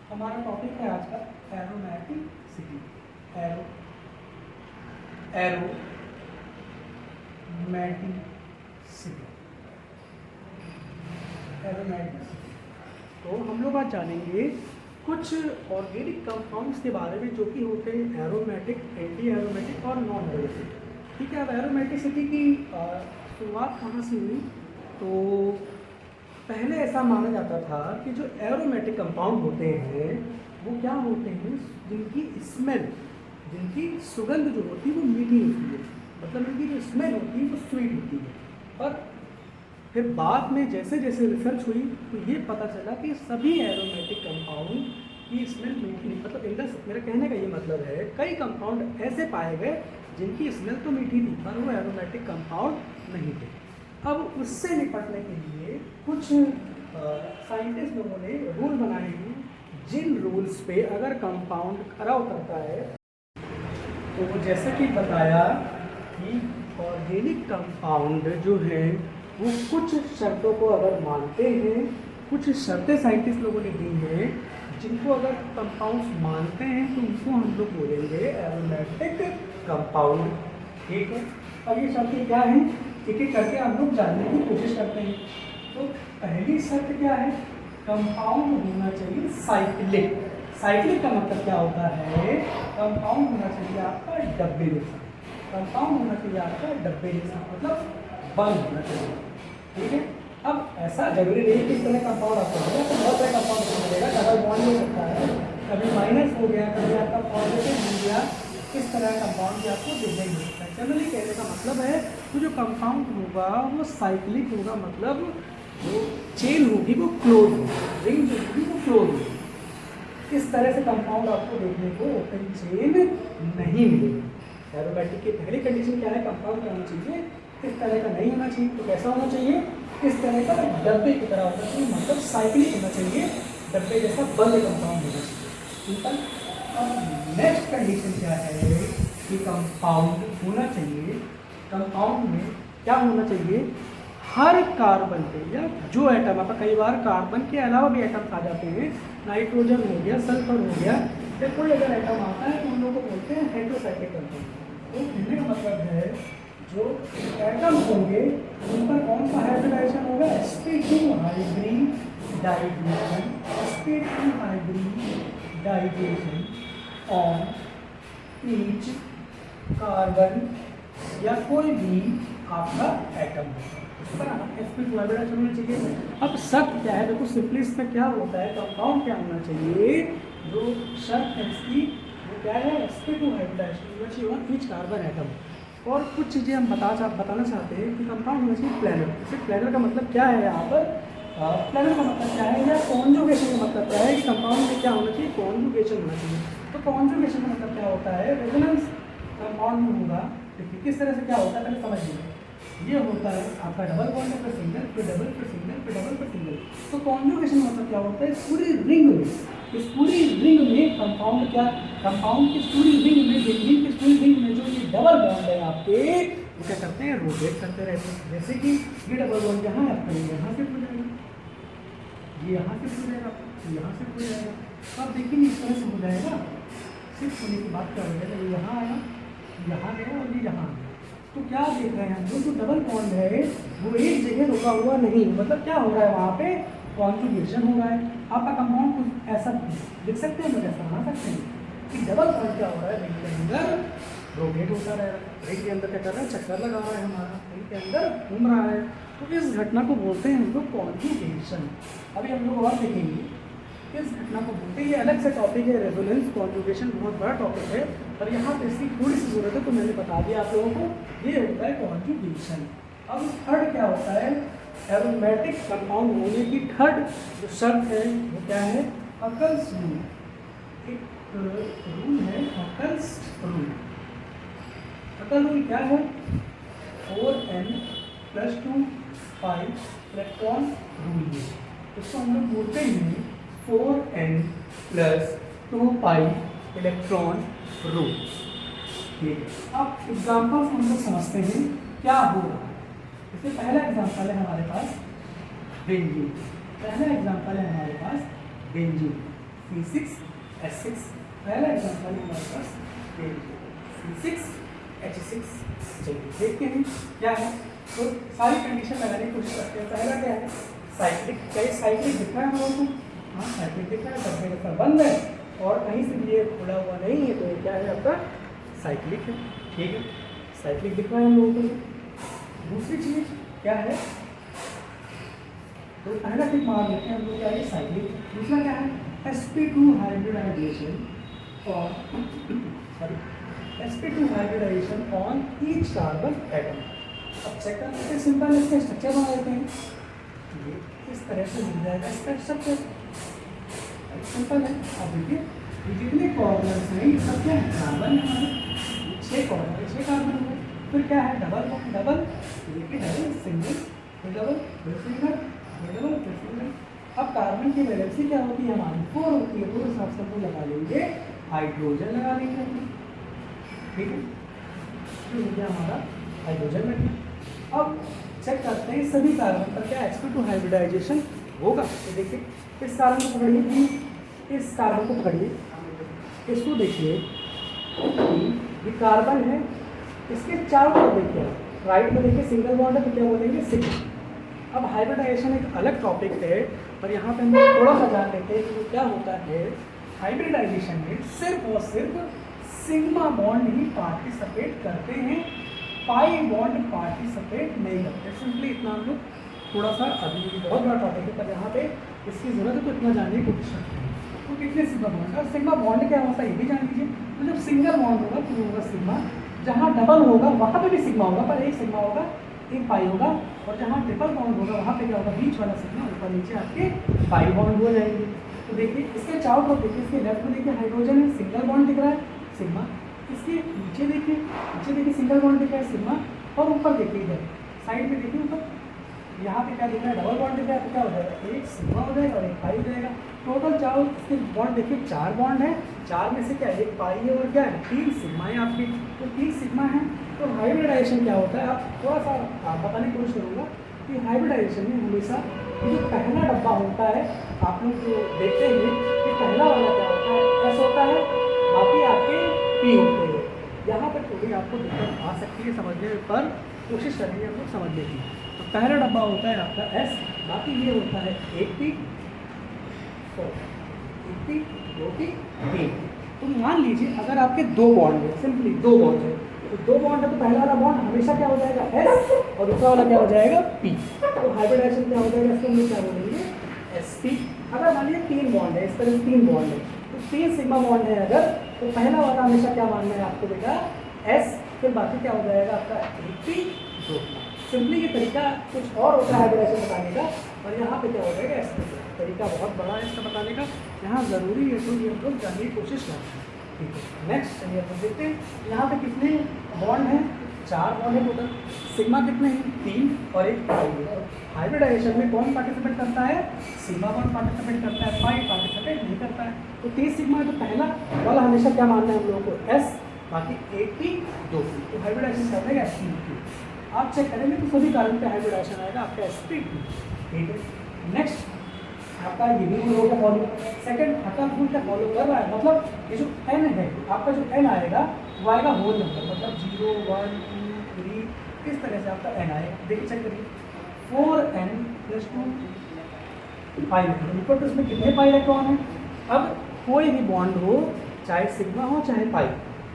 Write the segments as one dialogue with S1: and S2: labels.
S1: हमारा टॉपिक है आज का एरोमेटिसिटी। एरोमेटिसिटी। तो हम लोग आज जानेंगे कुछ ऑर्गेनिक कंपाउंड्स के बारे में जो कि होते हैं एरोमेटिक, एंटी एरोमेटिक और नॉन एरोमेटिक। ठीक है, अब एरोमेटिसिटी की शुरुआत कहाँ से हुई? तो पहले ऐसा माना जाता था कि जो एरोमेटिक कंपाउंड होते हैं वो क्या होते हैं, जिनकी स्मेल, जिनकी सुगंध जो होती है वो मीठी होती है, मतलब इनकी जो स्मेल होती है वो स्वीट होती है। पर फिर बाद में जैसे जैसे रिसर्च हुई तो ये पता चला कि सभी एरोमेटिक कंपाउंड की स्मेल मीठी नहीं, मतलब इन द मेरा कहने का ये मतलब है कई कंपाउंड ऐसे पाए गए जिनकी स्मेल तो मीठी थी पर वो एरोमेटिक कंपाउंड नहीं थे। अब उससे निपटने के लिए कुछ साइंटिस्ट लोगों ने रूल बनाए हैं, जिन रूल्स पे अगर कंपाउंड खरा उतरता है तो वो जैसे कि बताया कि ऑर्गेनिक कंपाउंड जो है वो कुछ शर्तों को अगर मानते हैं, कुछ शर्तें साइंटिस्ट लोगों ने दी हैं जिनको अगर कंपाउंड्स मानते हैं तो उनको हम लोग बोलेंगे एरोमेटिक कंपाउंड। ठीक है, अब ये शर्तें क्या हैं एक एक करके हम लोग जानने की कोशिश करते हैं। तो पहली शर्त क्या है, कंपाउंड होना चाहिए साइक्लिक। साइक्लिक का मतलब क्या होता है, कंपाउंड होना चाहिए आपका डब्बे जैसा, कंपाउंड होना चाहिए आपका डब्बे जैसा, मतलब बंद होना चाहिए। ठीक है, अब ऐसा जरूरी नहीं कि इस तरह कंपाउंड आपको मिलेगा, तो बहुत सारे कंपाउंड मिलेगा, डबल बॉन्ड हो सकता है, कभी माइनस हो गया, कभी आपका पॉजिटिव मिल गया, इस तरह का कंपाउंड भी आपको देखने मिल सकता है। जनरली कहने का मतलब है तो जो कंपाउंड होगा वो साइक्लिक होगा, मतलब जो चेन होगी वो क्लोज होगी, रिंग जो होगी वो क्लोज होगी। इस तरह से कंपाउंड आपको देखने को ओपन चेन नहीं मिलेगा। एरोमेटिक की पहली कंडीशन क्या है, कंपाउंड क्या होना चाहिए, इस तरह का नहीं होना चाहिए। तो कैसा होना चाहिए, इस तरह का डब्बे की तरह होना चाहिए, मतलब साइक्लिक होना चाहिए, डब्बे जैसा बंद कंपाउंड होना चाहिए। ठीक है, अब नेक्स्ट कंडीशन क्या है कि कंपाउंड होना चाहिए, कंपाउंड में क्या होना चाहिए, हर कार्बन पे या जो एटम, आपका कई बार कार्बन के अलावा भी एटम्स आ जाते हैं, नाइट्रोजन हो गया, सल्फर हो गया, फिर कोई अगर एटम आता है तो उन लोगों को बोलते हैं हेटेरोसाइक्लिक कंपाउंड। तो कहने का मतलब है जो एटम होंगे उन पर कौन सा हाइब्रिडाइजेशन होगा, sp2 hybridization, sp2 hybridization on each carbon या कोई भी आपका एटम होगा, sp2 हाइब्रिडाइजेशन होना चाहिए। अब शर्त क्या है, देखो सिंपली इसमें क्या होता है, कंपाउंड क्या होना चाहिए, जो शर्त है इसकी वो क्या है, sp2 हाइब्रिडाइजेशन होना चाहिए ऑन ईच कार्बन एटम। और कुछ चीज़ें हम बताना चाहते हैं कि कंपाउंड होना चाहिए प्लेनर। जैसे प्लेनर का मतलब क्या है, यहाँ पर प्लेनर का मतलब क्या है, या कॉन्जुगेशन का मतलब क्या है कि कंपाउंड में क्या होना चाहिए, कॉन्जुगेशन होना चाहिए। तो कॉन्जुगेशन का मतलब क्या होता है, रेजोनेंस कंपाउंड में होगा। देखिए किस तरह से क्या होता है पहले समझ लीजिए, ये होता है आपका डबल बॉन्ड है, फिर सिंगल, फिर डबल, फिर सिंगल, फिर डबल, फिर सिंगल। तो कॉन्जुगेशन मतलब क्या होता है, इस पूरी रिंग में, इस पूरी रिंग में कंपाउंड क्या, कंपाउंड की पूरी रिंग में, बेंजीन की पूरी रिंग में जो ये डबल बॉन्ड है आपके, वो क्या करते हैं, रोटेट करते रहते हैं। जैसे कि ये डबल बॉन्ड यहाँ है आपका, यहाँ से हो जाएगा, ये यहाँ से हो जाएगा, यहाँ से हो जाएगा। तो आप देखिए इस तरह से हो जाएगा, शिफ्ट होने की बात क्या हो जाएगा, ये यहाँ आया, यहाँ गया और ये यहाँ गया। तो क्या देख रहे हैं हम लोग, जो डबल बॉन्ड है वो एक जगह रुका हुआ नहीं, मतलब क्या हो रहा है वहाँ पे, कॉन्जुगेशन हो रहा है। आपका कंपाउंड कुछ ऐसा लिख सकते हैं, मतलब ऐसा बना सकते हैं कि डबल बॉन्ड क्या हो रहा है, रिंग के अंदर रोटेट होता रह रहा है, रिंग के अंदर क्या कर रहा है, चक्कर लगा रहा है, हमारा रिंग के अंदर घूम रहा है। तो इस घटना को बोलते हैं हम लोग कॉन्जुगेशन। अभी हम लोग और देखेंगे इस घटना को बोलते हैं, ये अलग से टॉपिक है, रेजोनेंस कॉन्जुगेशन बहुत बड़ा टॉपिक है, पर यहाँ पे इसकी थोड़ी सी जरूरत है तो मैंने बता दिया आप लोगों को, ये होता है कॉन्जुगेशन। अब थर्ड क्या होता है, एरोमेटिक कंपाउंड होने की थर्ड जो शर्त है वो क्या है, अकल्स रूल। एक रूल है अकल्स रूल। अकल रूल क्या है, 4n+2 पाई इलेक्ट्रॉन रूल है। इसको हम लोग बोलते हैं 4n+2 पाई इलेक्ट्रॉन रूल। ठीक है, अब एग्जाम्पल्स हम लोग समझते हैं क्या हो रहा है। इससे पहला एग्जाम्पल है हमारे पास बेंजीन, पहला एग्जाम्पल है हमारे पास बेंजीन। C6H6। पहला एग्जाम्पल हमारे पास C6H6। चलिए देखते हैं क्या है। तो सारी कंडीशन लगाने की कोशिश करते हैं। पहला क्या है, साइक्लिक। कहीं साइक्लिक दिख रहा है हम लोगों को? हाँ साइक्लिक दिख रहा है, डब्बे का बंद है और कहीं से भी ये खुला हुआ नहीं है, तो ये क्या है आपका साइक्लिक है। ठीक है, साइक्लिक दिख रहा है हम लोगों को। दूसरी चीज क्या है, तो पहला टिक मार लेते हैं हम लोग, क्या है साइक्लिक। दूसरा क्या है, sp2 हाइब्रिडाइजेशन और sp2 hybridization on each carbon atom. अब चेक करते हैं, सिंपल इसका स्ट्रक्चर बना लेते हैं। ये इस तरह से मिल जाएगा इसका स्ट्रक्चर, सिंपल है। अब देखिए ये जितने कॉर्नर्स हैं ये सब क्या है, कार्बन है हमारे। 6 कॉर्नर, 6 कार्बन हुए। फिर क्या है, डबल डबल, देखिए डबल सिंगल, फिर डबल, फिर सिंगल, फिर डबल, फिर सिंगल। अब कार्बन की वैलेंसी क्या होती है हमारी, 4 होती है। तो उस हिसाब से हम लगा लेंगे हाइड्रोजन, लगा लेंगे। ठीक है, तो हो गया हमारा हाइड्रोजन में। अब चेक करते हैं सभी कार्बन पर क्या sp2 हाइब्रिडाइजेशन होगा। तो देखिए इस कार्बन को पकड़िए, इस कार्बन को पकड़िए, इसको देखिए, ये कार्बन है, इसके चारों तरफ देखिए, राइट में देखिए सिंगल बॉन्ड है, तो क्या बोलेंगे सिंगल। अब हाइब्रिडाइजेशन एक अलग टॉपिक है, पर यहाँ पे हम थोड़ा सा जान लेते हैं कि क्या होता है। हाइब्रिडाइजेशन में सिर्फ और सिर्फ सिग्मा बॉन्ड ही पार्टिसिपेट करते हैं, पाई बॉन्ड पार्टिसिपेट नहीं करते। सिंपली इतना हम लोग थोड़ा सा, अभी बहुत बड़ा टॉपिक है पर यहाँ पे इसकी जरूरत है, तो इतना जानने की कोशिश करते हैं। तो कितने सिग्मा बॉन्ड है और सिग्मा बॉन्ड क्या होता है ये भी जान लीजिए। तो जब सिंगल बॉन्ड होगा तो होगा सिग्मा, जहाँ डबल होगा वहाँ पे भी सिग्मा होगा, पर एक सिग्मा होगा, एक पाई होगा। और जहाँ ट्रिपल बॉन्ड होगा वहाँ पे क्या होगा, बीच वाला सिग्मा ऊपर नीचे आपके पाई बॉन्ड हो जाएंगे। तो देखिए इसके चारों तरफ देखिए, इसके लेफ्ट में देखिए हाइड्रोजन है, सिंगल बॉन्ड दिख रहा है सिग्मा। इसके नीचे देखिए सिंगल बॉन्ड दिख रहा है सिग्मा। और ऊपर देखिए इधर साइड में देखिए ऊपर, यहाँ पे क्या दिख रहा है, डबल बॉन्ड दिख रहा है। तो क्या हो जाएगा, एक सिग्मा हो जाएगा और एक पाई हो जाएगा। टोटल चारों इसके बॉन्ड देखिए 4 बॉन्ड है, 4 में से क्या एक पाई है और क्या है 3 सिग्मा है आपकी। तो 3 सिग्मा है। तो हाइब्रिडाइजेशन क्या होता है, आप थोड़ा सा बताने की कोशिश करूँगा कि हाइब्रिडाइजेशन में हमेशा जो पहला डब्बा होता है, आप लोग जो देखते हैं कि पहला वाला क्या होता है, एस होता है, बाकी आपके पी होते हैं। यहाँ पर थोड़ी आपको दिक्कत आ सकती है समझने पर, कोशिश करेंगे हम लोग समझने की। तो पहला डब्बा होता है आपका एस, बाकी ये होता है एक पी, एक पी, 2 पी, 3। तो मान लीजिए अगर आपके 2 बॉन्ड है, सिंपली 2 बॉन्ड है, तो 2 बॉन्ड है तो पहला वाला बॉन्ड हमेशा क्या हो जाएगा एस और दूसरा वाला क्या हो जाएगा पी। तो हाइब्रिडाइजेशन क्या हो जाएगा, इसको हम क्या बोलेंगे एस पी। अगर मान लीजिए 3 बॉन्ड है, इस तरह से 3 बॉन्ड है, तो 3 सिग्मा बॉन्ड है अगर, तो पहला वाला हमेशा क्या मानना है आपको बेटा एस, फिर बाकी क्या हो जाएगा आपका एक पी, 2 पी। सिंपली ये तरीका कुछ और होता है हाइब्रिडाइजेशन बताने का, और यहाँ पे क्या हो जाएगा एस पी। तरीका बहुत बड़ा है इसका बताने का, यहाँ ज़रूरी है तो ये हम लोग जानने की कोशिश करते हैं। ठीक है, नेक्स्ट चलिए अपन देखते हैं यहाँ पे कितने बॉन्ड हैं, 4 बॉन्ड है टोटल। सिग्मा कितने हैं, 3 और एक पाई है। हाइब्रिडाइजेशन में कौन पार्टिसिपेट करता है, सिग्मा बॉन्ड पार्टिसिपेट करता है, पाई पार्टिसिपेट नहीं करता है। तो 3 सिग्मा है तो पहला वाला हमेशा क्या मानना है हम लोगों को एस, बाकी एक पी, 2 पी। तो हाइब्रिडाइजेशन कर देगा एस पी। आप चेक करेंगे तो सभी कारण पे हाइब्रिडाइजेशन आएगा आपका एस पी। ठीक है, नेक्स्ट आपका ये भी रूल का फॉलो, सेकंड हटा रूल का फॉलो कर रहा है। मतलब ये जो एन है आपका, जो एन आएगा वो आएगा होल नंबर, मतलब 0, 1, 2, 3 इस तरह से आपका एन आएगा। देखिए चेक करिए 4n + 2 pi electron equal to, इसमें कितने पाई इलेक्ट्रॉन हैं। अब कोई भी बॉन्ड हो, चाहे सिग्मा हो चाहे पाई,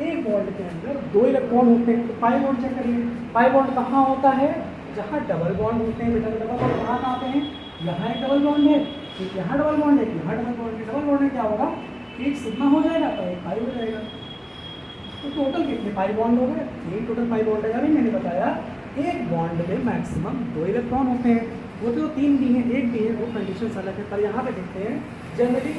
S1: एक बॉन्ड के अंदर 2 इलेक्ट्रॉन होते हैं। तो पाई बॉन्ड चेक करिए, पाई बॉन्ड कहाँ होता है, जहाँ डबल बॉन्ड होते हैं बेटा। डबल बॉन्ड कहाँ आते हैं, यहाँ एक डबल बॉन्ड है, एक यहाँ डबल बॉन्ड है, यहाँ डबल बॉन्ड है। डबल बॉन्ड में क्या होगा, एक सिग्मा हो जाएगा तो एक पाई हो जाएगा। तो टोटल कितने पाई बॉन्ड हो गए, 3 टोटल पाई बॉन्ड है। अभी मैंने बताया एक बॉन्ड में मैक्सिमम 2 इलेक्ट्रॉन होते हैं, वो तो 3 भी हैं, 1 भी है, वो कंडीशन अलग है। पर यहाँ पे देखते हैं जनरली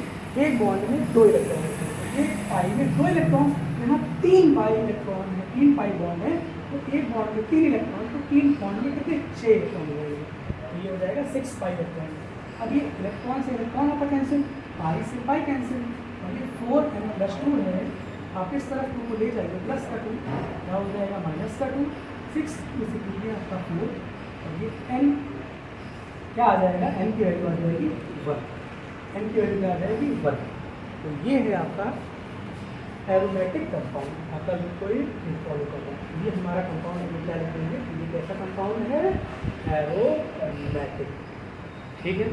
S1: एक बॉन्ड में 2 इलेक्ट्रॉन होते हैं, एक पाई में 2 इलेक्ट्रॉन, यहाँ 3 पाई इलेक्ट्रॉन है, 3 पाई बॉन्ड है। तो एक बॉन्ड में 3 इलेक्ट्रॉन, तो 3 बॉन्ड में कितने 6 इलेक्ट्रॉन हो जाएंगे। तो ये हो जाएगा 6 पाई इलेक्ट्रॉन। अब ये इलेक्ट्रॉन से इलेक्ट्रॉन आपका कैंसिल, पाई से पाई कैंसिल, और ये 4n + 2 है। आप इस तरफ 2 को ले जाइए, प्लस का 2 क्या हो जाएगा, माइनस का 2, 6 बेसिकली आपका 4, और ये n क्या आ जाएगा, n की वैल्यू आ जाएगी 1, n की वैल्यू क्या आ जाएगी 1। तो ये है आपका एरोमेटिक कंपाउंड। आपका जो कोई फॉलो कर रहा है, ये हमारा कंपाउंड है, क्या लिखेंगे, ये कैसा कंपाउंड है, एरोमेटिक। ठीक है,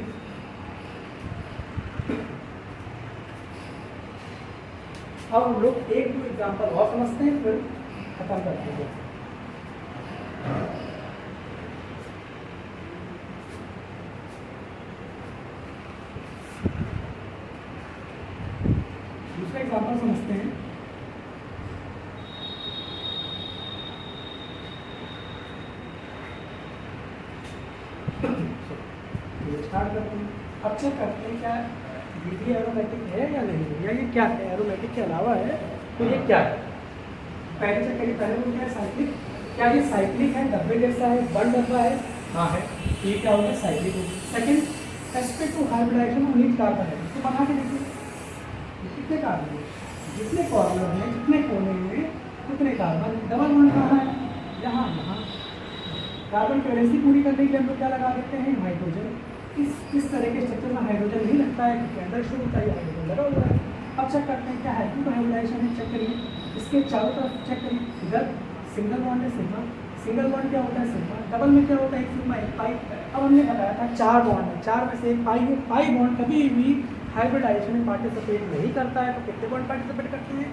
S1: अब हम लोग एक दो एग्जांपल और समझते हैं, फिर खत्म करते हैं। दूसरा एग्जांपल समझते हैं। स्टार्ट करते हैं। अब चेक करते हैं क्या ये भी एरोमेटिक है या नहीं है, या ये क्या है, एरोमेटिक के अलावा है तो ये क्या है। पहले चेक करिए, पहले वो क्या है, साइक्लिक। क्या ये साइक्लिक है, डब्बे जैसा है, बन डब्बा है, हाँ है, ये क्या होगा, साइक्लिक होगा। Second, sp2 hybridization of lead carbon है, इसको बना के देखिए कितने कार्बन है, जितने कॉर्नर हैं, जितने कोने हैं उतने कार्बन। डबल बॉन्ड कहाँ है, यहाँ यहाँ। कार्बन की वैलेंसी पूरी करने के लिए हम लोग क्या लगा देते हैं, हाइड्रोजन। इस तरह के स्ट्रक्चर में हाइड्रोजन नहीं लगता है क्योंकि अंदर शुरू होता है, हाइड्रोजन लगा हुआ है। अब चेक करते हैं क्या है, टू हाइब्रिडाइजेशन है, चेक करिए इसके चारों तरफ, चेक करिए इधर सिंगल बॉन्ड है सिग्मा, सिंगल बॉन्ड क्या होता है सिग्मा, डबल में क्या होता है एक सिग्मा एक पाई। अब हमने बताया था चार बॉन्ड है, चार में से एक पाई है। पाई बॉन्ड कभी भी हाइब्रिडाइजेशन में पार्टिसिपेट नहीं करता है, तो कितने बॉन्ड पार्टिसिपेट करते हैं,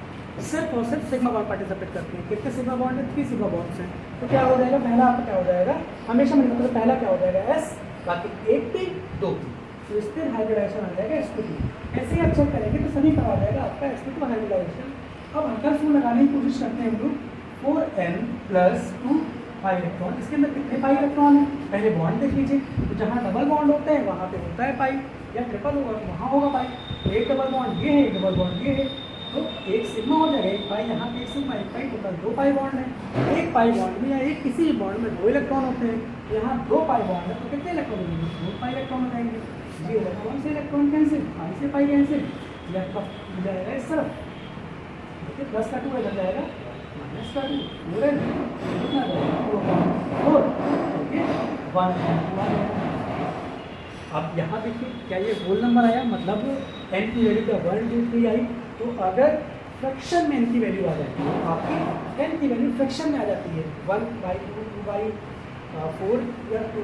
S1: सिर्फ और सिर्फ सिग्मा बॉन्ड पार्टिसिपेट करते हैं। कितने सिग्मा बॉन्ड है, 3 सिग्मा बॉन्ड्स हैं। तो क्या हो जाएगा, पहला आपका क्या हो जाएगा, हमेशा मैंने मतलब पहला क्या हो जाएगा एस, बाकी एक पी दो पी, तो स्थिर हाइब्रिडाइजेशन आ जाएगा sp2। ऐसे ही अच्छा करेंगे तो सभी पर आ जाएगा आपका sp2 हाइब्रिडाइजेशन। अब अंतर सूत्र लगाने की कोशिश करते हैं हम लोग, 4n+2 पाई इलेक्ट्रॉन। इसके अंदर कितने पाई इलेक्ट्रॉन है, पहले बॉन्ड देख लीजिए, तो जहाँ डबल बॉन्ड होते हैं वहाँ पे होता है पाई, या ट्रिपल होगा तो वहाँ होगा पाई। एक डबल बॉन्ड ये है, एक डबल बॉन्ड ये है, तो एक सिग्मा हो जाएगा, एक पाई यहाँ पे, एक सिग्मा एक पाई, टोटल 2 पाई बॉन्ड है। एक पाई बॉन्ड में या एक किसी भी बॉन्ड में 2 इलेक्ट्रॉन होते हैं, यहाँ 2 पाई बॉन्ड है तो कितने इलेक्ट्रॉन होंगे, 2 पाई इलेक्ट्रॉन हो जाएंगे। जी इलेक्ट्रॉन से इलेक्ट्रॉन कैंसिल, पाई से पाई कैंसिल, यह हो जाएगा इस तरफ, देखिए प्लस का 2 इधर जाएगा, माइनस का 2, पूरे कितना जाएगा 4, ओके 1। अब यहाँ देखिए क्या ये होल नंबर आया, मतलब n की वैल्यू का 1 2 3 आई। तो अगर फ्रैक्शन में n की वैल्यू आ जाती है, आपकी n की वैल्यू फ्रैक्शन में आ जाती है 1/2 2/4 या 2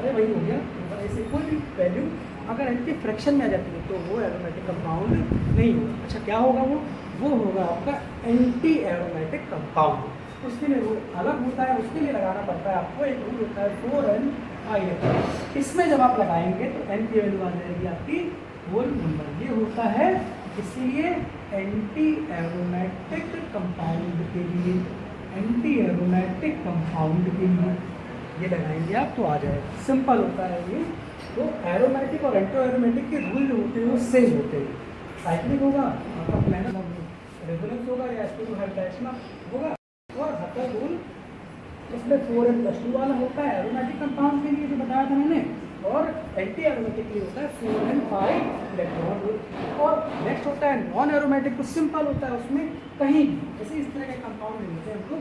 S1: अरे वही हो गया, ऐसे कोई भी वैल्यू अगर n की फ्रैक्शन में आ जाती है तो वो एरोमेटिक कंपाउंड नहीं होगा। अच्छा क्या होगा, वो होगा आपका एंटी एरोमेटिक कंपाउंड। उसके लिए रूल अलग होता है, उसके लिए लगाना पड़ता है आपको, एक रूल होता है 4n/। इसमें जब आप लगाएंगे तो n की वैल्यू आ जाएगी आपकी होल नंबर। ये होता है इसलिए एंटी एरोमेटिक कंपाउंड के लिए, एंटी एरोमेटिक कंपाउंड के लिए ये लगाएंगे आप तो आ जाएगा, सिंपल होता है ये। तो एरोमेटिक और एंटी एरोमेटिक के रूल जो होते हैं वो सेम होते हैं। साइक्लिक होगा आपका प्लानर रेजोनेंस होगा या sp2 हाइब्रिडाइजेशन होगा, और हर रूल इसमें 4n+2 वाला होता है एरोमेटिक कंपाउंड के लिए जो बताया था मैंने, और एंटी एरोमेटिक के लिए होता है 4n5 इलेक्ट्रॉन रूल। और नेक्स्ट होता है नॉन एरोमेटिक, तो सिंपल होता है, उसमें कहीं भी जैसे इस तरह के कंपाउंड मिलते हैं हमको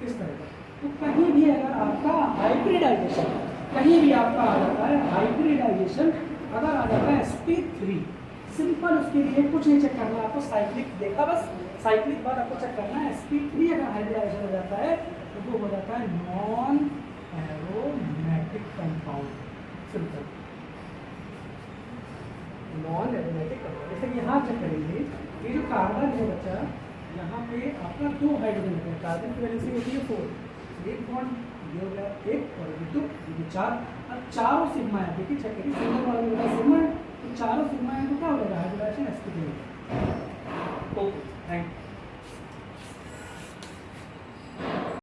S1: इस तरह का, तो कहीं भी अगर आपका हाइब्रिडाइजेशन, कहीं भी आपका आ जाता है हाइब्रिडाइजेशन, अगर आ जाता है sp3, सिंपल उसके लिए कुछ नहीं चेक करना आपको, साइक्लिक देखा बस, साइक्लिक बाद आपको चेक करना है sp3 अगर हाइब्रिडाइजेशन हो जाता है तो वो हो जाता है non aromatic compound. Simple non aromatic compound. जैसे कि यहाँ चेक करेंगे, ये जो कार्बन है बच्चा, यहाँ पे आपका 2 हाइड्रोजन होते हैं, कार्बन की वैलेंसी होती है 4, एक बॉन्ड ये हो गया 1 और ये 2, ये 4। अब चारों सिग्मा है, देखिए चेक करिए, सिंगल वाला सिग्मा है तो चारों सिग्मा है तो क्या हो जाएगा हाइब्रिडाइजेशन sp3।